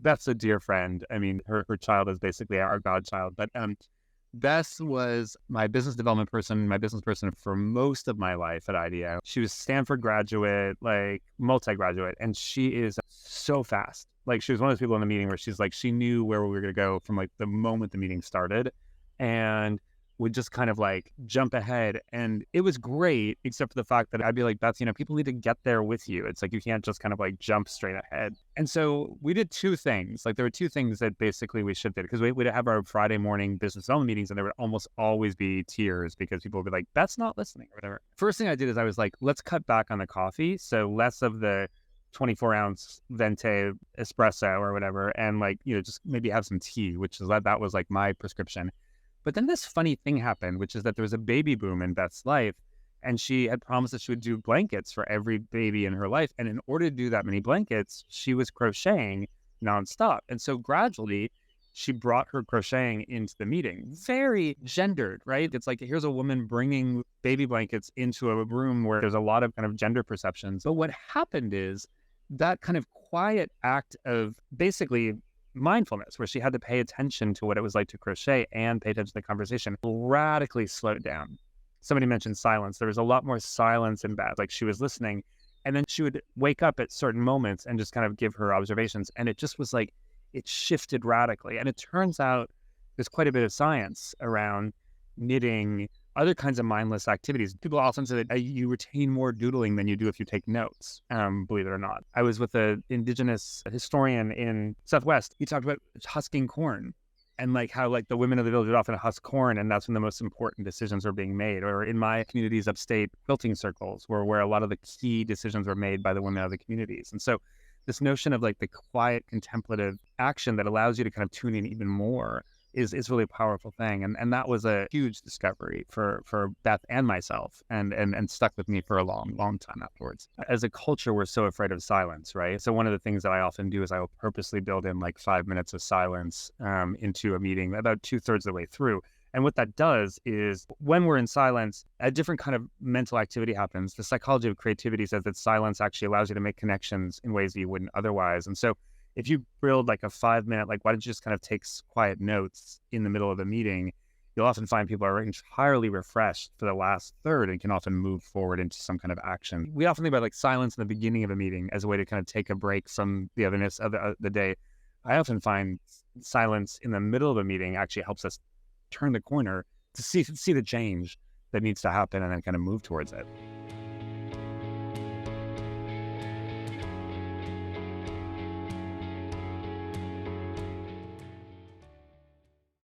Beth's a dear friend. I mean, her child is basically our godchild. But Beth was my business development person, my business person for most of my life at IDEO. She was Stanford graduate, like multi-graduate, and she is so fast. Like she was one of those people in the meeting where she's like, she knew where we were going to go from like the moment the meeting started and would just kind of like jump ahead. And it was great, except for the fact that I'd be like, Beth, people need to get there with you. It's like, you can't just kind of like jump straight ahead. And so we did two things. Like there were two things that basically we shifted because we'd have our Friday morning business development meetings and there would almost always be tears because people would be like, Beth's not listening or whatever. First thing I did is I was like, let's cut back on the coffee. So less of the 24-ounce venti espresso or whatever. And like, just maybe have some tea, which is that was like my prescription. But then this funny thing happened, which is that there was a baby boom in Beth's life, and she had promised that she would do blankets for every baby in her life. And in order to do that many blankets, she was crocheting nonstop. And so gradually, she brought her crocheting into the meeting. Very gendered, right? It's like, here's a woman bringing baby blankets into a room where there's a lot of kind of gender perceptions. But what happened is that kind of quiet act of basically mindfulness, where she had to pay attention to what it was like to crochet and pay attention to the conversation, radically slowed down. Somebody mentioned silence. There was a lot more silence in Beth. Like she was listening, and then she would wake up at certain moments and just kind of give her observations. And it just was like, it shifted radically. And it turns out there's quite a bit of science around knitting, other kinds of mindless activities. People often say that you retain more doodling than you do if you take notes, believe it or not. I was with an indigenous historian in Southwest. He talked about husking corn and like how like the women of the village would often husk corn, and that's when the most important decisions are being made. Or in my communities upstate, quilting circles where a lot of the key decisions were made by the women of the communities. And so this notion of like the quiet contemplative action that allows you to kind of tune in even more is really a powerful thing. And that was a huge discovery for Beth and myself and stuck with me for a long, long time afterwards. As a culture, we're so afraid of silence, right? So one of the things that I often do is I will purposely build in like 5 minutes of silence into a meeting about 2/3 of the way through. And what that does is when we're in silence, a different kind of mental activity happens. The psychology of creativity says that silence actually allows you to make connections in ways that you wouldn't otherwise. And so if you build like a 5-minute, like, why don't you just kind of take quiet notes in the middle of the meeting, you'll often find people are entirely refreshed for the last third and can often move forward into some kind of action. We often think about like silence in the beginning of a meeting as a way to kind of take a break from the otherness of the day. I often find silence in the middle of a meeting actually helps us turn the corner to see the change that needs to happen and then kind of move towards it.